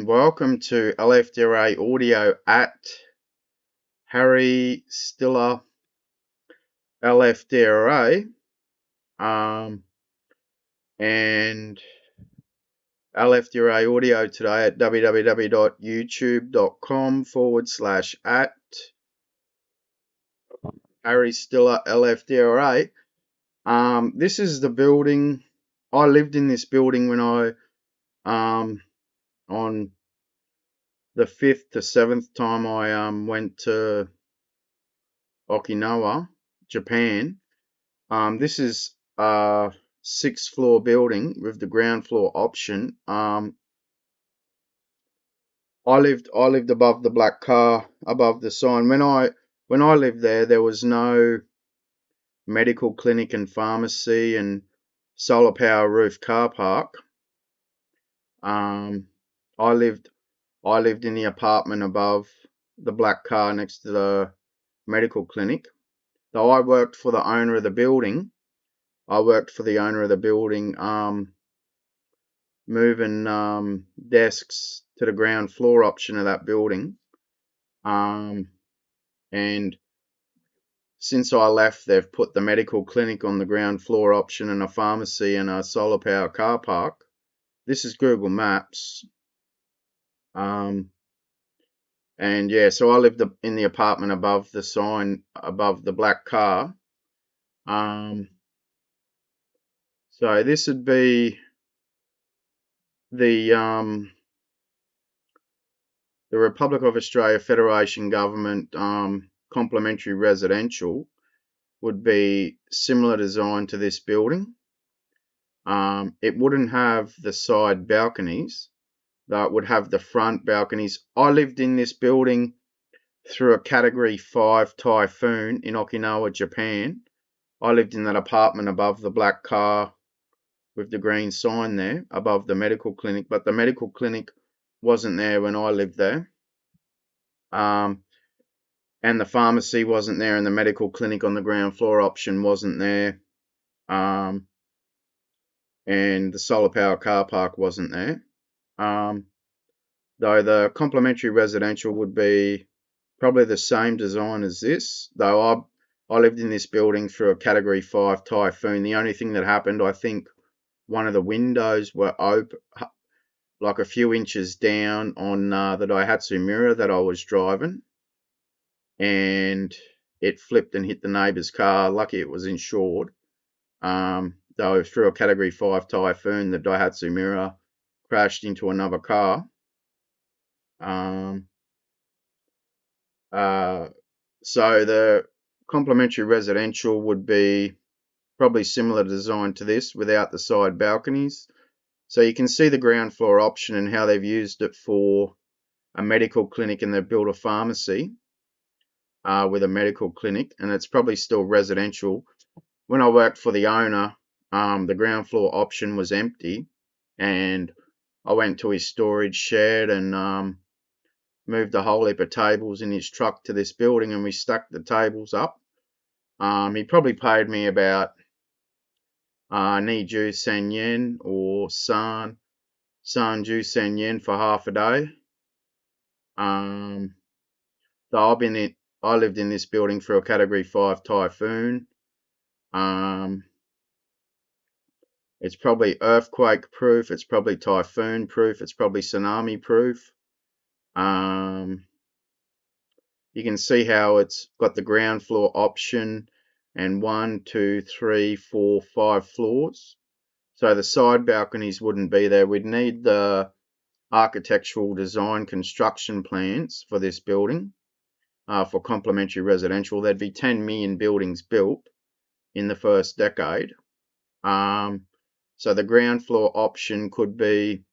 welcome to LFDRA audio at Harry Stiller LFDRA and LFDRA audio today at www.youtube.com/at Harry Stiller LFDRA. This is the building. I lived in this building when I on the 5th to 7th time I went to Okinawa, Japan. This is a 6th floor building with the ground floor option. I lived above the black car, above the sign. When I lived there, there was no medical clinic and pharmacy and solar power roof car park. I lived in the apartment above the black car next to the medical clinic. Though I worked for the owner of the building, moving desks to the ground floor option of that building. And since I left, they've put the medical clinic on the ground floor option and a pharmacy and a solar power car park. This is Google Maps. And yeah, so I lived in the apartment above the sign, above the black car. So this would be the Republic of Australia Federation Government complementary residential would be similar design to this building. It wouldn't have the side balconies, though it would have the front balconies. I lived in this building through a Category 5 typhoon in Okinawa, Japan. I lived in that apartment above the black car with the green sign there, above the medical clinic, but the medical clinic wasn't there when I lived there. And the pharmacy wasn't there, and the medical clinic on the ground floor option wasn't there. And the solar power car park wasn't there. Though the complementary residential would be probably the same design as this, though I lived in this building through a Category 5 typhoon. The only thing that happened, I think one of the windows were open, like a few inches down on the Daihatsu mirror that I was driving, and it flipped and hit the neighbour's car. Lucky it was insured. Though through a Category 5 typhoon, the Daihatsu mirror crashed into another car. So the complementary residential would be probably similar design to this without the side balconies. So you can see the ground floor option and how they've used it for a medical clinic, and they've built a pharmacy with a medical clinic, and it's probably still residential. When I worked for the owner, the ground floor option was empty, and I went to his storage shed and moved a whole heap of tables in his truck to this building, and we stacked the tables up. He probably paid me about Niju Sen Yen or Sanju Sen Yen for half a day. Though I lived in this building for a Category 5 typhoon. It's probably earthquake proof, it's probably typhoon proof, it's probably tsunami proof. You can see how it's got the ground floor option and 1, 2, 3, 4, 5 floors. So the side balconies wouldn't be there. We'd need the architectural design construction plans for this building for complementary residential. There'd be 10 million buildings built in the first decade. So the ground floor option could be,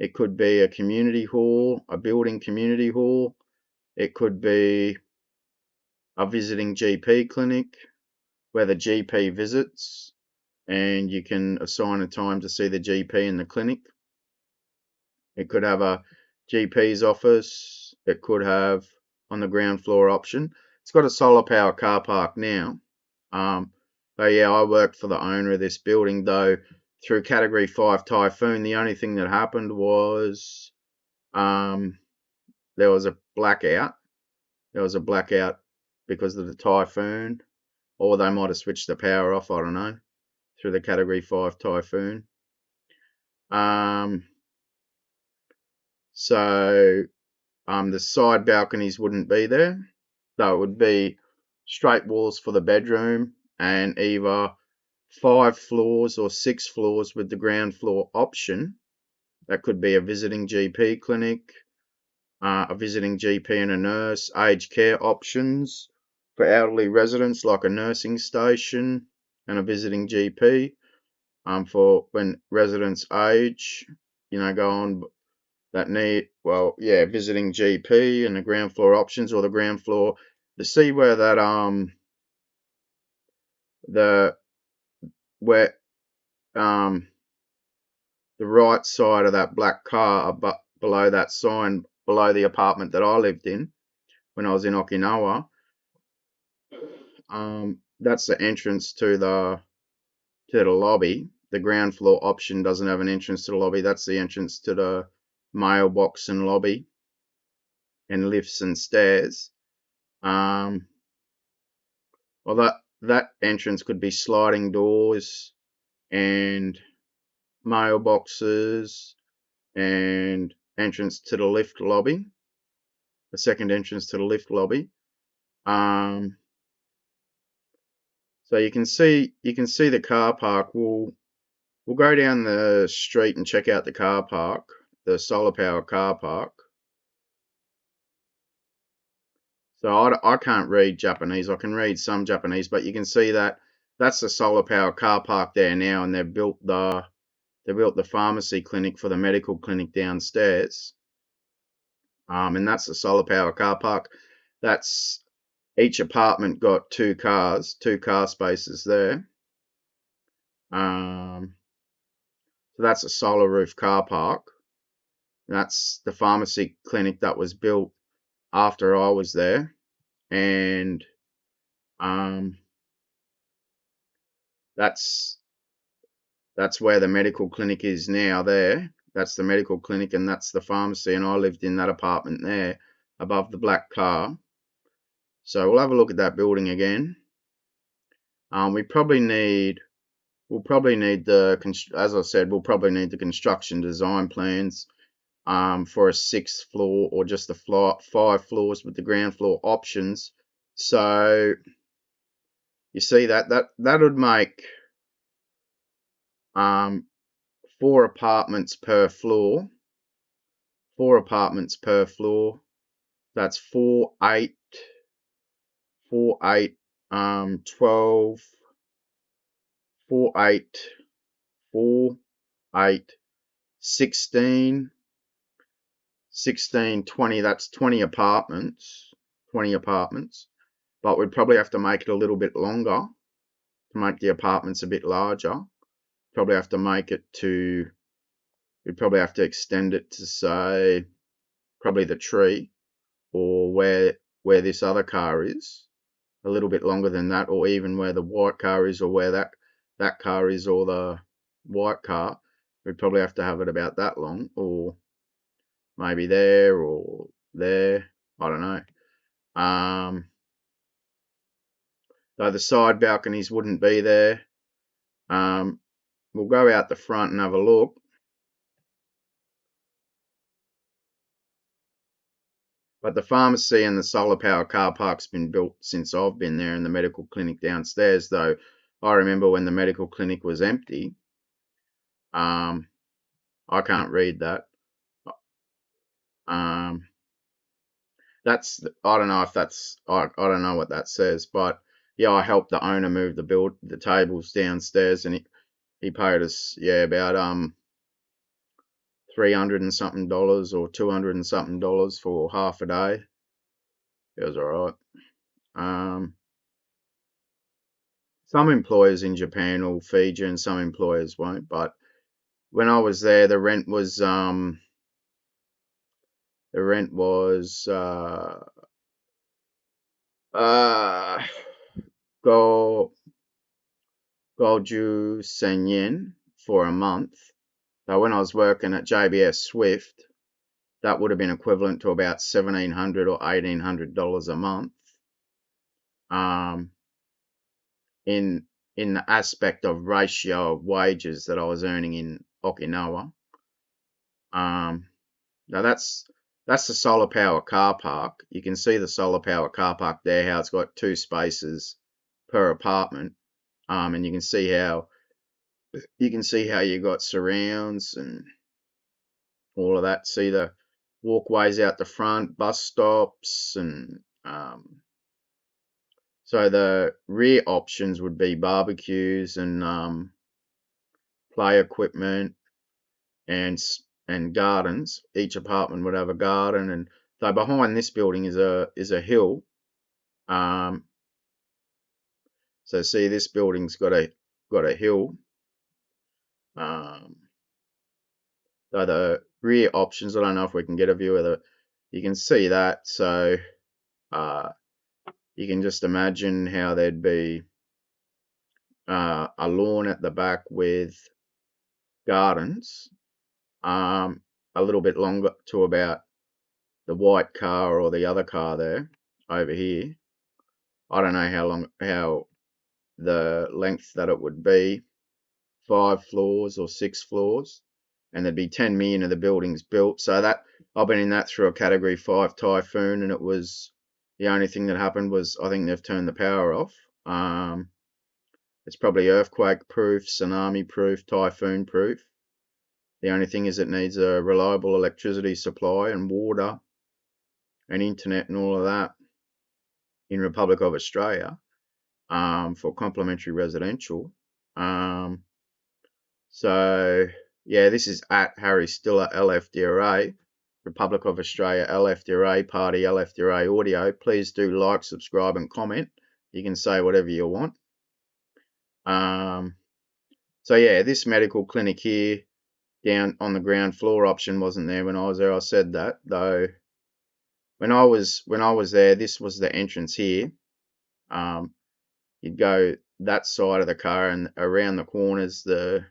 it could be a community hall, a building community hall. It could be a visiting GP clinic where the GP visits and you can assign a time to see the GP in the clinic. It could have a GP's office. It could have on the ground floor option. It's got a solar power car park now. But yeah, I worked for the owner of this building, though through Category 5 typhoon. The only thing that happened was There was a blackout. There was a blackout because of the typhoon, or they might have switched the power off, I don't know, through the Category 5 typhoon. So the side balconies wouldn't be there. Though it would be straight walls for the bedroom and either 5 floors or 6 floors with the ground floor option. That could be a visiting GP clinic, a visiting GP and a nurse, aged care options for elderly residents like a nursing station and a visiting GP for when residents age, go on that need, visiting GP and the ground floor options or the ground floor to see where that the where the right side of that black car below that sign below the apartment that I lived in when I was in Okinawa. That's the entrance to the lobby. The ground floor option doesn't have an entrance to the lobby. That's the entrance to the mailbox and lobby and lifts and stairs. Well, that entrance could be sliding doors and mailboxes and entrance to the lift lobby, the second entrance to the lift lobby. So you can see the car park. We'll go down the street and check out the car park, the solar power car park. So I can't read Japanese. I can read some Japanese, but you can see that that's the solar power car park there now, and they've built the pharmacy clinic for the medical clinic downstairs. And that's the solar power car park. That's each apartment got 2 car spaces there. So that's a solar roof car park. That's the pharmacy clinic that was built after I was there, and that's where the medical clinic is now there. That's the medical clinic and that's the pharmacy, and I lived in that apartment there above the black car. So we'll have a look at that building again. We'll probably need as I said, we'll probably need the construction design plans for a 6th floor or just the 5 floors with the ground floor options. So you see that would make 4 apartments per floor. 4 apartments per floor. That's 4, 8, 4, 8, 12, 4, 8, 4, 8, 16, 16, 20. That's 20 apartments. 20 apartments. But we'd probably have to make it a little bit longer to make the apartments a bit larger. Probably have to make it to, we'd probably have to extend it to say probably the tree or where this other car is, a little bit longer than that, or even where the white car is, or where that car is, or the white car. We'd probably have to have it about that long, or maybe there or there. I don't know. Though the side balconies wouldn't be there. We'll go out the front and have a look. But the pharmacy and the solar power car park's been built since I've been there, and the medical clinic downstairs, though I remember when the medical clinic was empty. I can't read that. That's, I don't know if that's, I don't know what that says, but yeah, I helped the owner move the tables downstairs, and he paid us about $300 and something or $200 and something for half a day. It was alright. Some employers in Japan will feed you and some employers won't, but when I was there, the rent was go 50,000 yen for a month. So when I was working at JBS Swift, that would have been equivalent to about $1,700 or $1,800 a month. In the aspect of ratio of wages that I was earning in Okinawa. Now that's the solar power car park. You can see the solar power car park there, how it's got 2 spaces per apartment. And you can see how you got surrounds and all of that. See the walkways out the front, bus stops, and so the rear options would be barbecues and play equipment and gardens. Each apartment would have a garden, and so behind this building is a hill. So see, this building's got a hill. So the rear options, I don't know if we can get a view of the. You can see that, so you can just imagine how there'd be a lawn at the back with gardens, a little bit longer to about the white car or the other car there over here. I don't know how the length that it would be, 5 floors or 6 floors, and there'd be 10 million of the buildings built. So that I've been in that through a Category 5 typhoon, and it was the only thing that happened was I think they've turned the power off. It's probably earthquake proof, tsunami proof, typhoon proof. The only thing is it needs a reliable electricity supply and water and internet and all of that in Republic of Australia for complementary residential. So yeah, this is at Harry Stiller LFDRA, Republic of Australia LFDRA Party LFDRA Audio. Please do like, subscribe, and comment. You can say whatever you want. So yeah, this medical clinic here down on the ground floor option wasn't there when I was there. I said that though. When I was there, this was the entrance here. You'd go that side of the car, and around the corners the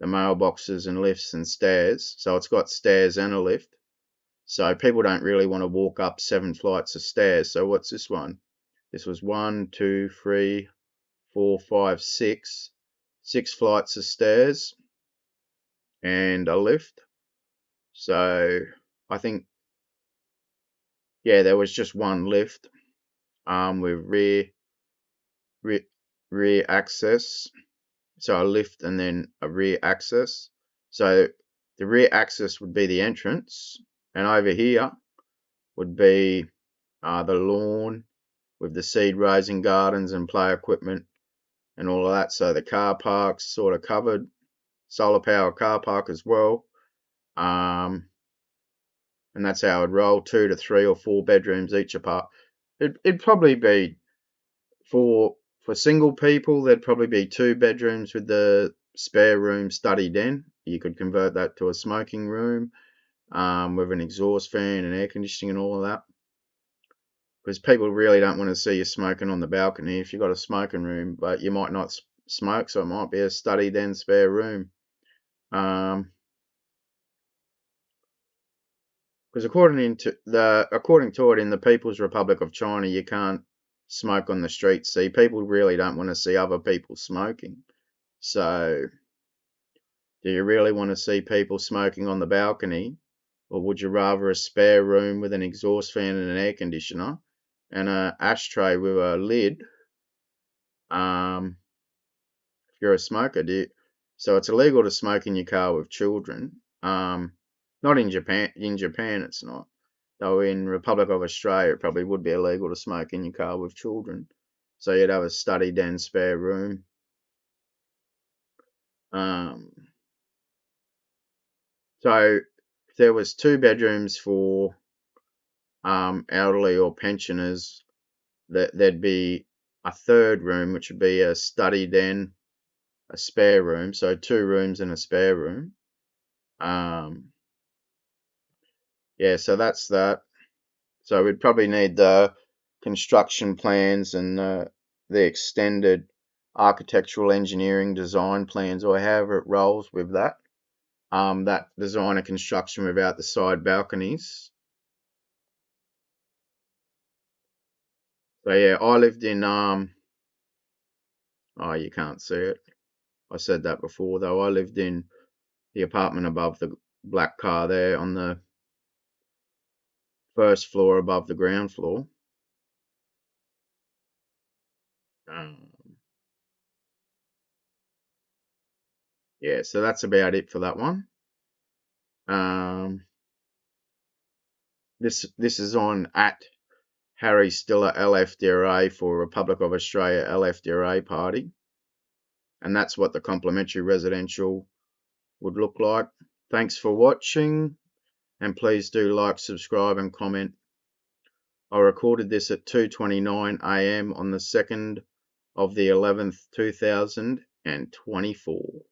mailboxes and lifts and stairs. So it's got stairs and a lift. So people don't really want to walk up 7 flights of stairs. So what's this one? This was 1, 2, 3, 4, 5, 6. 6 flights of stairs and a lift. So I think, yeah, there was just one lift with rear access. So a lift and then a rear access. So the rear access would be the entrance, and over here would be the lawn with the seed raising gardens and play equipment and all of that. So the car park's sort of covered, solar power car park as well. And that's how it'd roll, 2 to 3 or 4 bedrooms each apart. It'd probably be for single people, there'd probably be 2 bedrooms with the spare room study den. You could convert that to a smoking room with an exhaust fan and air conditioning and all of that. Because people really don't want to see you smoking on the balcony if you've got a smoking room, but you might not smoke, so it might be a study den spare room. Because according to it in the People's Republic of China, you can't smoke on the streets. See, people really don't want to see other people smoking. So, do you really want to see people smoking on the balcony, or would you rather a spare room with an exhaust fan and an air conditioner and an ashtray with a lid? If you're a smoker, so it's illegal to smoke in your car with children. Not in Japan. In Japan, it's not. Though in Republic of Australia, it probably would be illegal to smoke in your car with children. So you'd have a study den spare room. So if there was 2 bedrooms for elderly or pensioners, there'd be a 3rd room, which would be a study den, a spare room. So 2 rooms and a spare room. Yeah, so that's that. So we'd probably need the construction plans and the extended architectural engineering design plans, or however it rolls with that. that design and construction without the side balconies. So yeah, I lived in oh, you can't see it. I said that before though. I lived in the apartment above the black car there on the first floor above the ground floor. Um, yeah, so that's about it for that one. This is on at Harry Stiller LFDRA for Republic of Australia LFDRA party, and that's what the complementary residential would look like. Thanks for watching, and please do like, subscribe, and comment. I recorded this at 2:29 a.m. on the 2nd of the 11th, 2024.